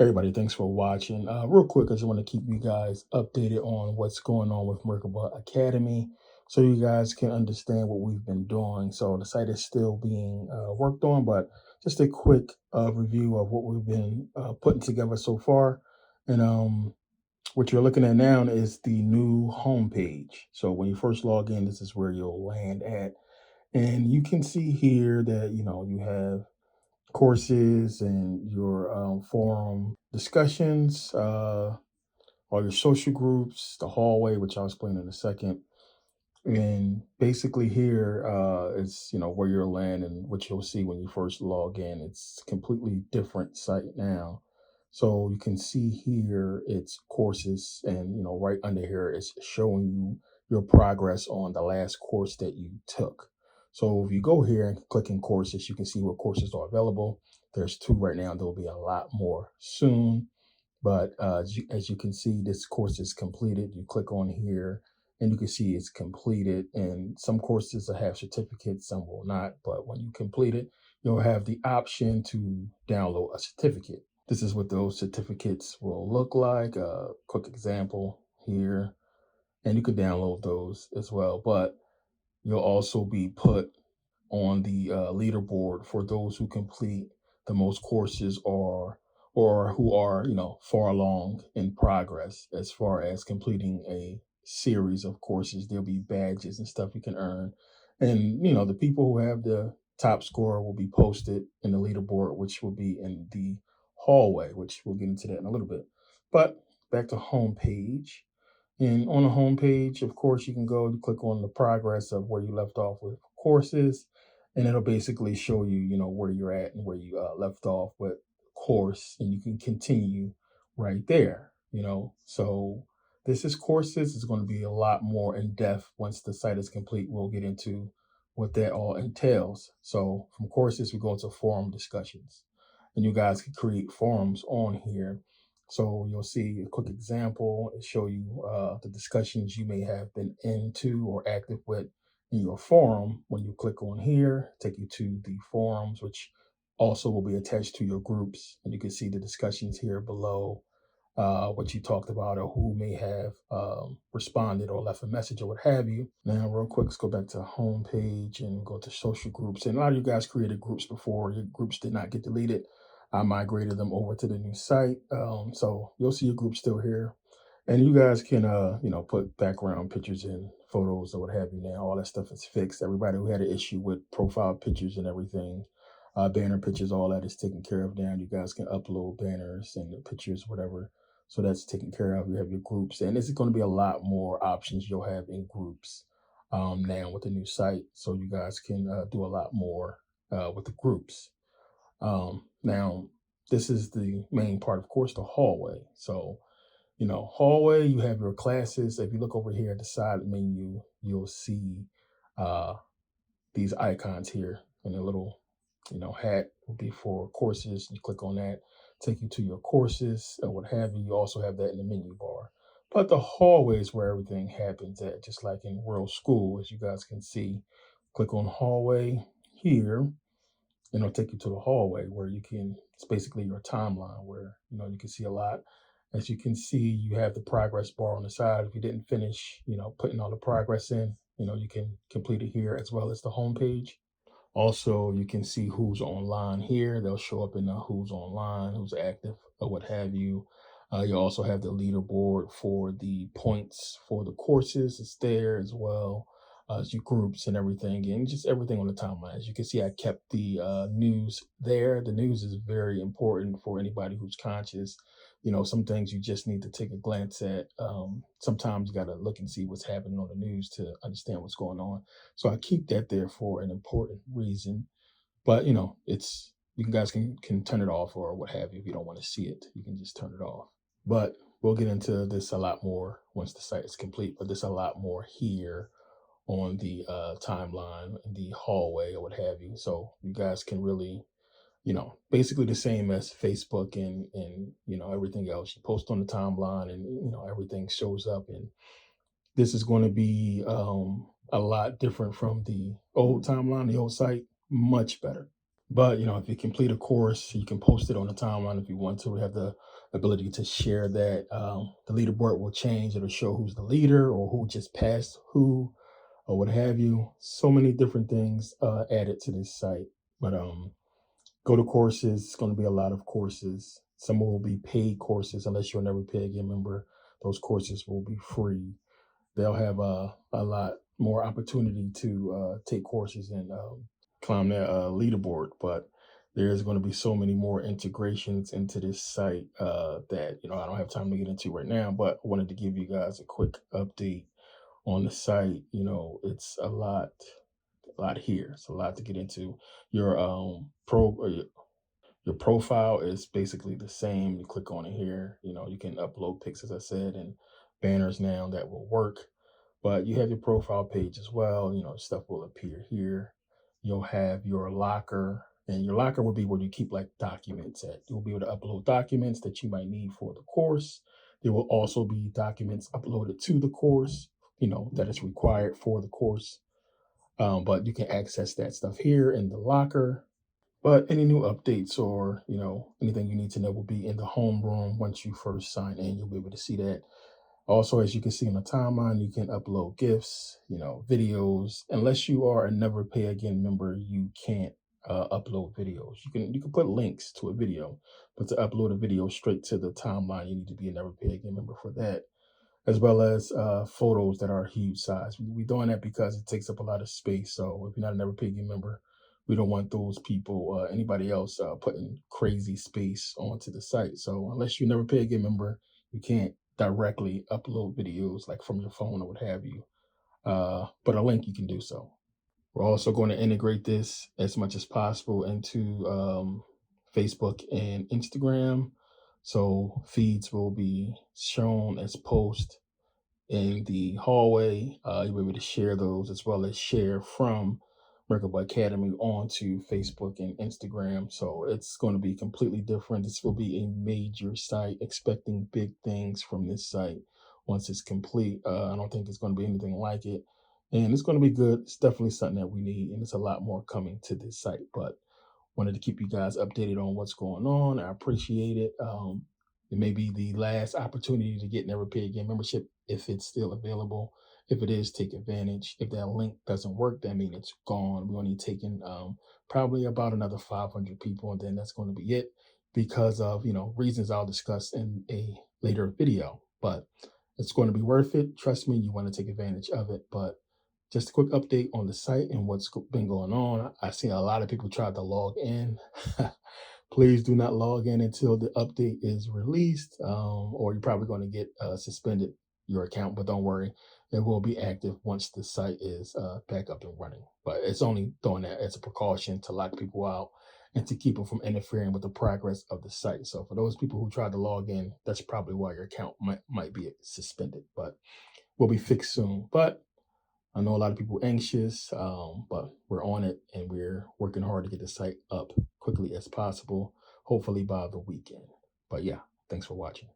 Everybody, thanks for watching. Real quick, I just want to keep you guys updated on what's going on with Merkabah Academy so you guys can understand what we've been doing. So the site is still being worked on, but just a quick review of what we've been putting together so far. And what you're looking at now is the new homepage. So when you first log in, this is where you'll land at. And you can see here that, you have courses and your forum discussions, all your social groups, the hallway, which I'll explain in a second. And basically here is, where you'll land and what you'll see when you first log in. It's a completely different site now. So you can see here it's courses and, right under here it's showing you your progress on the last course that you took. So if you go here and click in courses, you can see what courses are available. There's two right now. There'll be a lot more soon. But as you can see, this course is completed. You click on here and you can see it's completed. And some courses will have certificates, some will not. But when you complete it, you'll have the option to download a certificate. This is what those certificates will look like. A quick example here. And you can download those as well. But you'll also be put on the leaderboard for those who complete the most courses or who are far along in progress as far as completing a series of courses. There'll be badges and stuff you can earn, and the people who have the top score will be posted in the leaderboard, which will be in the hallway, which we'll get into that in a little bit. But back to home page. And on the home page, of course, you can go and click on the progress of where you left off with courses, and it'll basically show you, where you're at and where you left off with course, and you can continue right there. So this is courses. It's going to be a lot more in depth once the site is complete. We'll get into what that all entails. So from courses, we go into forum discussions, and you guys can create forums on here, so you'll see a quick example and show you the discussions you may have been into or active with in your forum. When you click on here, take you to the forums, which also will be attached to your groups. And you can see the discussions here below, what you talked about or who may have responded or left a message or what have you. Now, real quick, let's go back to the home page and go to social groups. And a lot of you guys created groups before. Your groups did not get deleted. I migrated them over to the new site. So you'll see your group still here. And you guys can, put background pictures in photos or what have you now. All that stuff is fixed. Everybody who had an issue with profile pictures and everything, banner pictures, all that is taken care of now. You guys can upload banners and the pictures, whatever. So that's taken care of. You have your groups. And this is going to be a lot more options you'll have in groups now with the new site. So you guys can do a lot more with the groups. Now, this is the main part, of course, the hallway. So, hallway, you have your classes. If you look over here at the side menu, you'll see uh, these icons here, and a little, hat will be for courses. You click on that, take you to your courses or what have you. You also have that in the menu bar. But the hallway is where everything happens at, just like in real school, as you guys can see. Click on hallway here, and it'll take you to the hallway where you can, it's basically your timeline where, you can see a lot. As you can see, you have the progress bar on the side. If you didn't finish, putting all the progress in, you can complete it here as well as the home page. Also, you can see who's online here. They'll show up in the who's online, who's active, or what have you. You also have the leaderboard for the points for the courses. It's there as well as your groups and everything, and just everything on the timeline. As you can see, I kept the news there. The news is very important for anybody who's conscious. Some things you just need to take a glance at. Sometimes you got to look and see what's happening on the news to understand what's going on. So I keep that there for an important reason. But it's, you guys can turn it off or what have you. If you don't want to see it, you can just turn it off. But we'll get into this a lot more once the site is complete. But there's a lot more here on the timeline, the hallway or what have you. So you guys can really, basically the same as Facebook and everything else. You post on the timeline and everything shows up. And this is going to be a lot different from the old timeline, the old site, much better. But if you complete a course, you can post it on the timeline if you want to. We have the ability to share that. The leaderboard will change. It'll show who's the leader or who just passed who or what have you. So many different things added to this site. But go to courses. It's going to be a lot of courses. Some will be paid courses unless you're a never pay again member. Those courses will be free. They'll have a lot more opportunity to take courses and climb that leaderboard. But there's going to be so many more integrations into this site that I don't have time to get into right now. But I wanted to give you guys a quick update on the site. It's a lot here. It's a lot to get into. Your your profile is basically the same. You click on it here. You can upload pics, as I said, and banners now that will work. But you have your profile page as well. Stuff will appear here. You'll have your locker, and your locker will be where you keep like documents at. You'll be able to upload documents that you might need for the course. There will also be documents uploaded to the course, that is required for the course. But you can access that stuff here in the locker. But any new updates or anything you need to know will be in the home room once you first sign in. You'll be able to see that. Also, as you can see on the timeline, you can upload GIFs, videos. Unless you are a Never Pay Again member, you can't upload videos. You can put links to a video, but to upload a video straight to the timeline, you need to be a Never Pay Again member for that, as well as photos that are huge size. We're doing that because it takes up a lot of space. So if you're not a Never Pay Again member, we don't want those people, anybody else, putting crazy space onto the site. So unless you Never Pay Again member, you can't directly upload videos like from your phone or what have you. But a link you can do so. We're also going to integrate this as much as possible into Facebook and Instagram. So feeds will be shown as posts in the hallway. You'll be able to share those as well as share from Merkabah Academy onto Facebook and Instagram. So it's going to be completely different. This will be a major site. Expecting big things from this site once it's complete. I don't think it's going to be anything like it. And it's going to be good. It's definitely something that we need. And there's a lot more coming to this site. But wanted to keep you guys updated on what's going on. I appreciate it. It may be the last opportunity to get Never Pay Again membership if it's still available. If it is, take advantage. If that link doesn't work, that means it's gone. We're only taking probably about another 500 people, and then that's going to be it because of reasons I'll discuss in a later video. But it's going to be worth it. Trust me, you want to take advantage of it. But just a quick update on the site and what's been going on. I've seen a lot of people try to log in. Please do not log in until the update is released, or you're probably going to get suspended your account. But don't worry, it will be active once the site is back up and running. But it's only doing that as a precaution to lock people out and to keep them from interfering with the progress of the site. So for those people who tried to log in, that's probably why your account might be suspended. But will be fixed soon. But I know a lot of people anxious, but we're on it and we're working hard to get the site up quickly as possible, hopefully by the weekend. But yeah, thanks for watching.